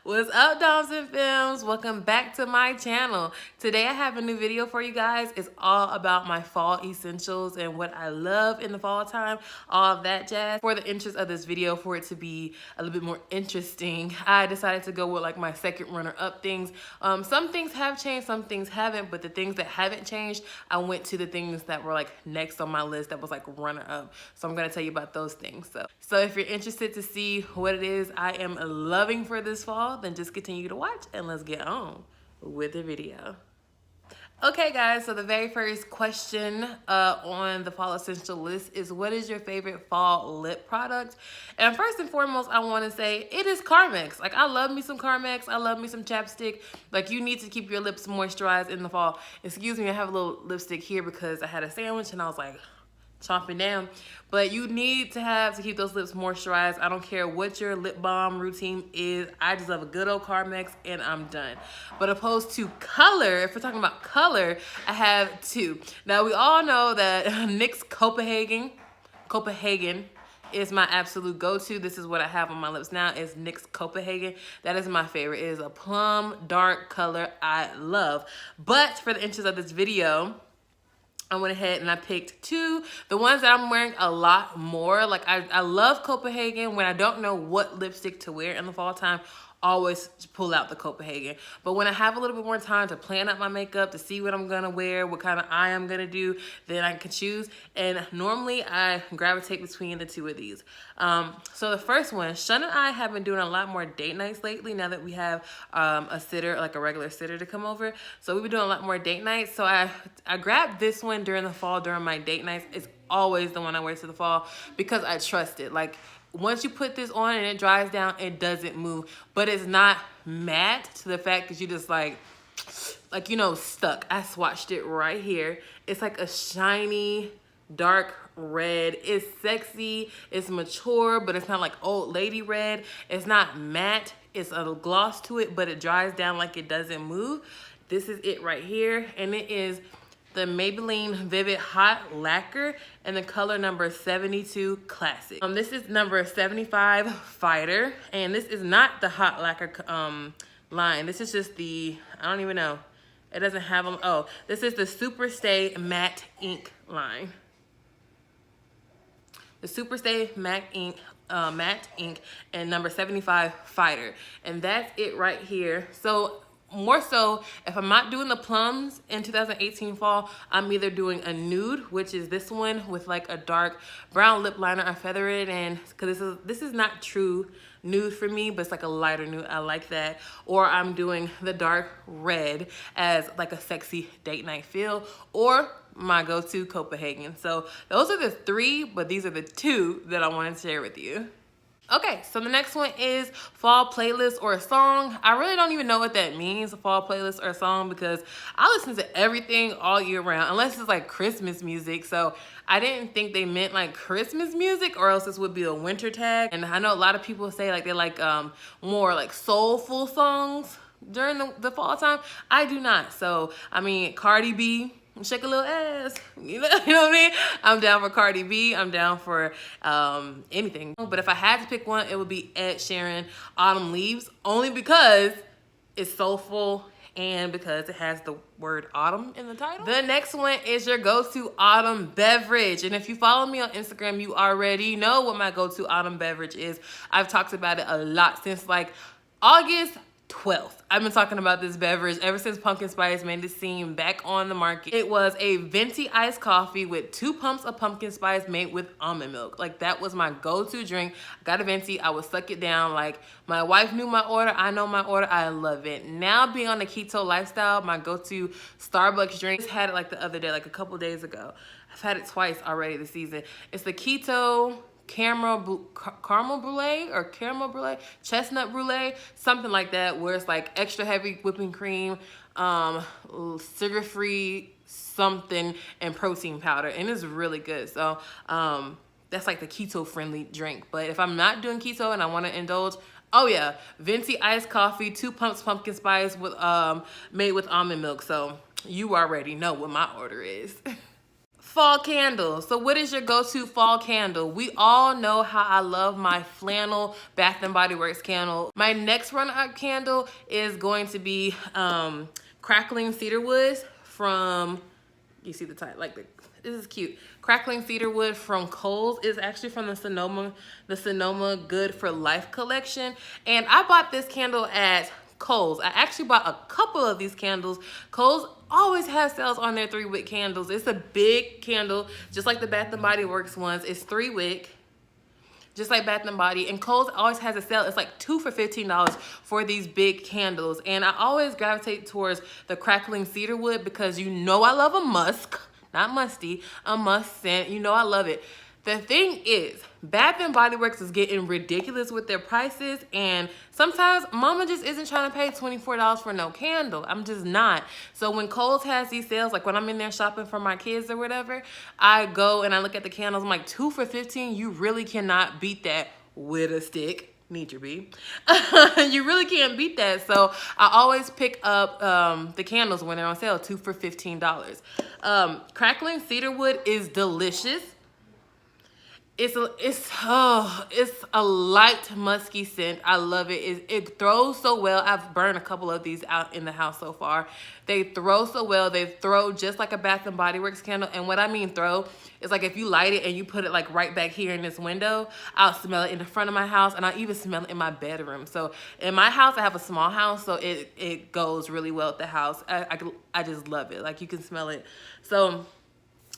What's up, Doms and Films? Welcome back to my channel. Today I have a new video for you guys. It's all about my fall essentials and what I love in the fall time, all of that jazz. For the interest of this video, for it to be a little bit more interesting, I decided to go with like my second runner-up things. Some things have changed, some things haven't, but the things that haven't changed, I went to the things that were like next on my list that was like runner-up. So I'm gonna tell you about those things. So if you're interested to see what it is I am loving for this fall, then just continue to watch and let's get on with the video. Okay guys, so the very first question on the fall essential list is, what is your favorite fall lip product? And first and foremost, I want to say it is Carmex. Like, I love me some Carmex. I love me some chapstick. Like, you need to keep your lips moisturized in the fall. Excuse me, I have a little lipstick here because I had a sandwich and I was like chomping down, but you need to keep those lips moisturized. I don't care what your lip balm routine is. I just love a good old Carmex and I'm done. But opposed to color, if we're talking about color, I have two. Now we all know that NYX Copenhagen is my absolute go-to. This is what I have on my lips now, is NYX Copenhagen. That is my favorite. It is a plum dark color I love. But for the interest of this video, I went ahead and I picked two. The ones that I'm wearing a lot more. Like, I love Copenhagen. When I don't know what lipstick to wear in the fall time, always pull out the Copenhagen. But when I have a little bit more time to plan out my makeup, to see what I'm gonna wear, what kind of eye I'm gonna do, then I can choose. And normally I gravitate between the two of these. So the first one, Shun and I have been doing a lot more date nights lately now that we have a sitter, like a regular sitter to come over. So we've been doing a lot more date nights. So I grabbed this one during the fall, during my date nights. It's always the one I wear to the fall because I trust it. Like, once you put this on and it dries down, it doesn't move. But it's not matte to the fact that you just like, you know, stuck. I swatched it right here. It's like a shiny, dark red. It's sexy, it's mature, but it's not like old lady red. It's not matte. It's a gloss to it, but it dries down like it doesn't move. This is it right here, and it is the Maybelline Vivid Hot Lacquer and the color number 72 Classic. This is number 75 Fighter, and this is not the Hot Lacquer line. This is just the, I don't even know. It doesn't have them. Oh, this is the Super Stay Matte Ink line. The Super Stay Matte Ink and number 75 Fighter. And that's it right here. So more so, if I'm not doing the plums in 2018 fall, I'm either doing a nude, which is this one with like a dark brown lip liner. I feather it in because this is not true nude for me, but it's like a lighter nude. I like that. Or I'm doing the dark red as like a sexy date night feel, or my go-to Copenhagen. So those are the three, but these are the two that I wanted to share with you. Okay, so the next one is fall playlist or a song. I really don't even know what that means, a fall playlist or a song, because I listen to everything all year round, unless it's like Christmas music. So I didn't think they meant like Christmas music, or else this would be a winter tag. And I know a lot of people say like they like more like soulful songs during the fall time. I do not. So, I mean, Cardi B, shake a little ass, you know what I mean? I'm down for Cardi B. I'm down for anything. But if I had to pick one, it would be Ed Sheeran, Autumn Leaves, only because it's soulful and because it has the word autumn in the title. The next one is your go-to autumn beverage. And if you follow me on Instagram, you already know what my go-to autumn beverage is. I've talked about it a lot since like August 12th. I've been talking about this beverage ever since Pumpkin Spice made this scene back on the market. It was a venti iced coffee with 2 pumps of pumpkin spice made with almond milk. Like, that was my go-to drink. I got a venti, I would suck it down. Like, my wife knew my order, I know my order, I love it. Now, being on the keto lifestyle, my go-to Starbucks drink, I just had it like the other day, like a couple days ago. I've had it twice already this season. It's the keto caramel brulee or caramel brulee, chestnut brulee, something like that, where it's like extra heavy whipping cream, sugar-free something, and protein powder, and it's really good. So that's like the keto friendly drink. But if I'm not doing keto and I want to indulge, oh yeah, venti iced coffee, 2 pumps pumpkin spice with made with almond milk. So you already know what my order is. Fall candle. So what is your go-to fall candle? We all know how I love my flannel Bath and Body Works candle. My next runner-up candle is going to be Crackling Cedar Woods from, you see the title, like this is cute. Crackling Cedar Wood from Kohl's is actually from the Sonoma Good for Life collection. And I bought this candle at Kohl's. I actually bought a couple of these candles. Kohl's always has sales on their 3-wick candles. It's a big candle, just like the Bath and Body Works ones. It's 3-wick, just like Bath and Body. And Kohl's always has a sale. It's like 2 for $15 for these big candles. And I always gravitate towards the Crackling Cedar Wood because you know I love a musk. Not musty, a musk scent. You know I love it. The thing is, Bath and Body Works is getting ridiculous with their prices, and sometimes mama just isn't trying to pay $24 for no candle. I'm just not. So when Kohl's has these sales, like when I'm in there shopping for my kids or whatever, I go and I look at the candles. I'm like, 2 for $15, you really cannot beat that with a stick. Need your bee. You really can't beat that. So I always pick up the candles when they're on sale, 2 for $15. Crackling Cedar Wood is delicious. It's a light musky scent. I love it. It throws so well. I've burned a couple of these out in the house so far. They throw so well. They throw just like a Bath and Body Works candle. And what I mean throw is like if you light it and you put it like right back here in this window, I'll smell it in the front of my house, and I'll even smell it in my bedroom. So in my house, I have a small house, so it goes really well at the house. I just love it. Like you can smell it. So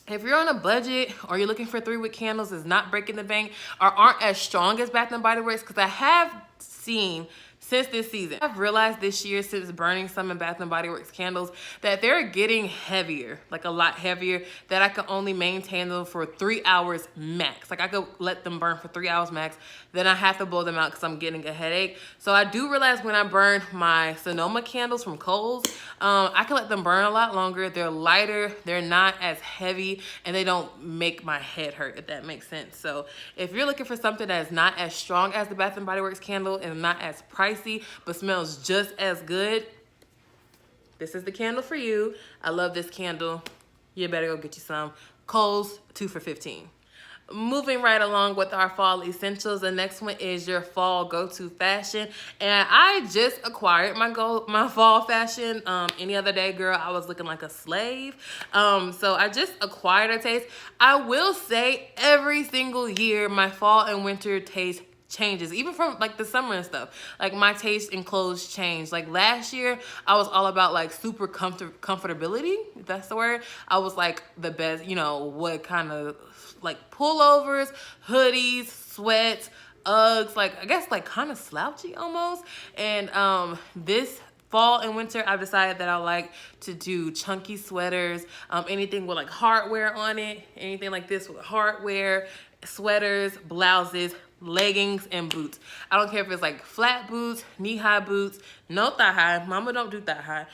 if you're on a budget or you're looking for 3-wick candles that's not breaking the bank or aren't as strong as Bath and Body Works, because I have seen since this season, I've realized this year since burning some in Bath and Body Works candles that they're getting heavier, like a lot heavier, that I can only maintain them for 3 hours max. Like I could let them burn for 3 hours max, then I have to blow them out because I'm getting a headache. So I do realize when I burn my Sonoma candles from Kohl's, I can let them burn a lot longer. They're lighter, they're not as heavy, and they don't make my head hurt, if that makes sense. So if you're looking for something that is not as strong as the Bath and Body Works candle and not as pricey, but smells just as good, this is the candle for you. I love this candle. You better go get you some. Kohl's, 2 for $15. Moving right along with our fall essentials, the next one is your fall go-to fashion. And I just acquired my fall fashion. Any other day, girl, I was looking like a slave. So I just acquired a taste. I will say every single year, my fall and winter taste changes, even from like the summer and stuff. Like my taste in clothes changed. Like last year I was all about like super comfortability, if that's the word. I was like the best, you know, what kind of like pullovers, hoodies, sweats, Uggs, like I guess like kind of slouchy almost. And this fall and winter, I've decided that I like to do chunky sweaters, anything with like hardware on it, anything like this with hardware, sweaters, blouses, leggings, and boots. I don't care if it's like flat boots, knee-high boots, no thigh-high, mama don't do thigh-high,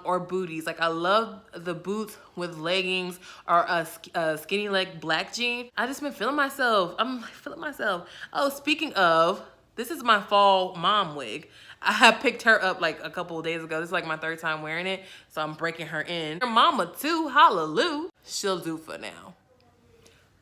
or booties. Like I love the boots with leggings or a skinny leg black jean. I just been feeling myself. I'm feeling myself. Oh, speaking of, this is my fall mom wig. I picked her up like a couple of days ago. This is like my 3rd time wearing it, so I'm breaking her in. Her mama too, hallelujah. She'll do for now.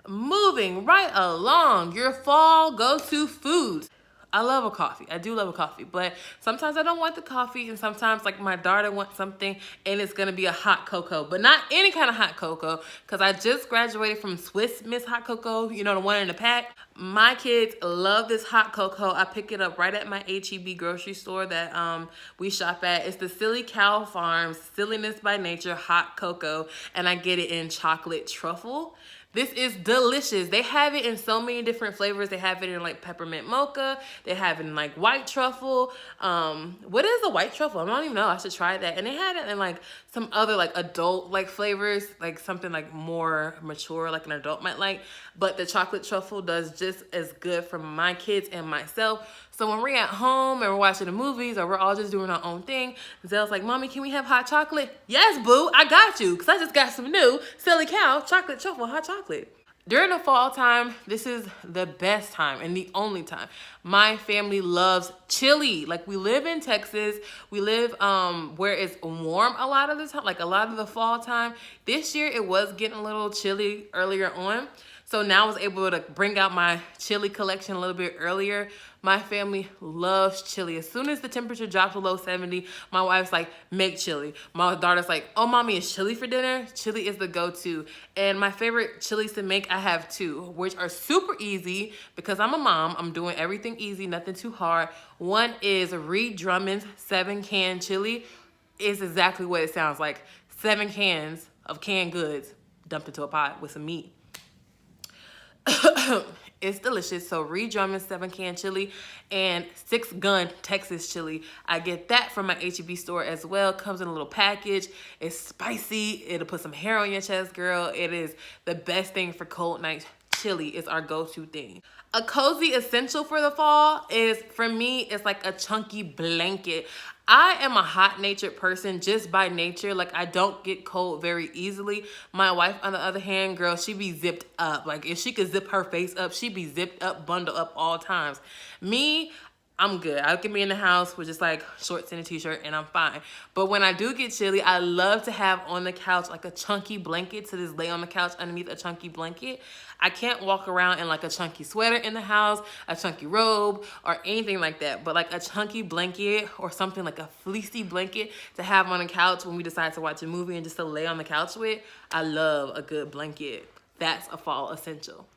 Moving right along, your fall go-to foods. I love a coffee. I do love a coffee, but sometimes I don't want the coffee, and sometimes like my daughter wants something and it's gonna be a hot cocoa, but not any kind of hot cocoa, because I just graduated from Swiss Miss Hot Cocoa, you know, the one in the pack. My kids love this hot cocoa. I pick it up right at my H-E-B grocery store that we shop at. It's the Silly Cow Farms Silliness by Nature hot cocoa, and I get it in chocolate truffle. This is delicious. They have it in so many different flavors. They have it in like peppermint mocha. They have it in like white truffle. What is a white truffle? I don't even know. I should try that. And they had it in like some other like adult like flavors, like something like more mature, like an adult might like. But the chocolate truffle does just as good for my kids and myself. So when we're at home and we're watching the movies or we're all just doing our own thing, Zelle's like, Mommy, can we have hot chocolate? Yes, boo, I got you, because I just got some new Silly Cow chocolate truffle hot chocolate. During the fall time, this is the best time and the only time. My family loves chili. Like, we live in Texas. We live where it's warm a lot of the time, like a lot of the fall time. This year it was getting a little chilly earlier on. So now I was able to bring out my chili collection a little bit earlier. My family loves chili. As soon as the temperature drops below 70, my wife's like, make chili. My daughter's like, oh, mommy, is chili for dinner? Chili is the go-to. And my favorite chilies to make, I have two, which are super easy because I'm a mom. I'm doing everything easy, nothing too hard. One is Reed Drummond's 7-can chili. It's exactly what it sounds like. 7 cans of canned goods dumped into a pot with some meat. It's delicious. So Reed Drummond's 7-can chili and 6-gun Texas chili. I get that from my H-E-B store as well. Comes in a little package. It's spicy. It'll put some hair on your chest, girl. It is the best thing for cold nights. Chili is our go-to thing. A cozy essential for the fall is, for me, it's like a chunky blanket. I am a hot-natured person just by nature. Like, I don't get cold very easily. My wife, on the other hand, girl, she be zipped up. Like, if she could zip her face up, she be zipped up, bundled up all times. Me, I'm good. I can be in the house with just like shorts and a t-shirt and I'm fine. But when I do get chilly, I love to have on the couch like a chunky blanket, to just lay on the couch underneath a chunky blanket. I can't walk around in like a chunky sweater in the house, a chunky robe, or anything like that. But like a chunky blanket or something like a fleecy blanket to have on the couch when we decide to watch a movie and just to lay on the couch with, I love a good blanket. That's a fall essential.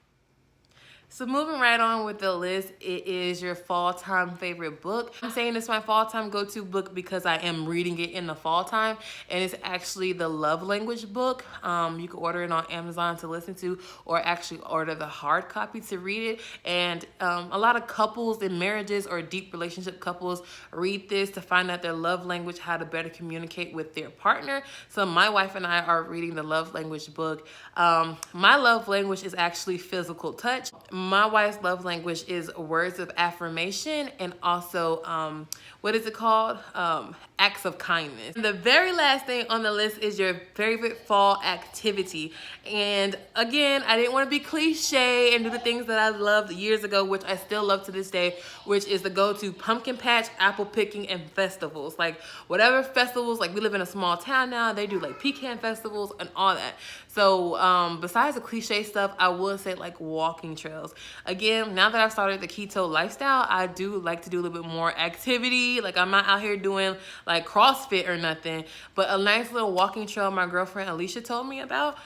So moving right on with the list, it is your fall time favorite book. I'm saying it's my fall time go-to book because I am reading it in the fall time, and it's actually the love language book. You can order it on Amazon to listen to, or actually order the hard copy to read it. And a lot of couples in marriages or deep relationship couples read this to find out their love language, how to better communicate with their partner. So my wife and I are reading the love language book. My love language is actually physical touch. My wife's love language is words of affirmation and also, what is it called? Acts of kindness. And the very last thing on the list is your favorite fall activity. And again, I didn't want to be cliche and do the things that I loved years ago, which I still love to this day, which is the go-to pumpkin patch, apple picking, and festivals. Like whatever festivals, like we live in a small town now, they do like pecan festivals and all that. So besides the cliche stuff, I will say like walking trails. Again, now that I've started the keto lifestyle, I do like to do a little bit more activity. Like I'm not out here doing like CrossFit or nothing, but a nice little walking trail my girlfriend Alicia told me about.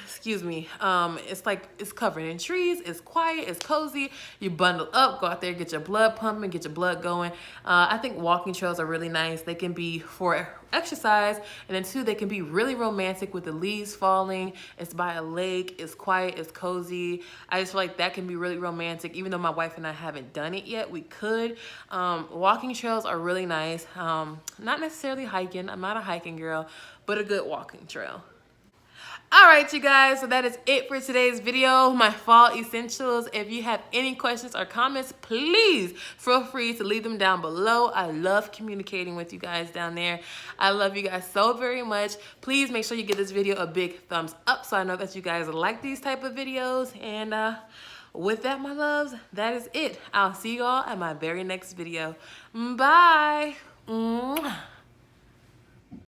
Excuse me. It's like, it's covered in trees, it's quiet, it's cozy. You bundle up, go out there, get your blood pumping, get your blood going. I think walking trails are really nice. They can be for exercise, and then two, they can be really romantic with the leaves falling. It's by a lake, it's quiet, it's cozy. I just feel like that can be really romantic. Even though my wife and I haven't done it yet, we could. Walking trails are really nice. Not necessarily hiking. I'm not a hiking girl, but a good walking trail. All right, you guys, so that is it for today's video, my fall essentials. If you have any questions or comments, please feel free to leave them down below. I love communicating with you guys down there. I love you guys so very much. Please make sure you give this video a big thumbs up so I know that you guys like these type of videos. And with that, my loves, that is it. I'll see you all at my very next video. Bye. Mwah.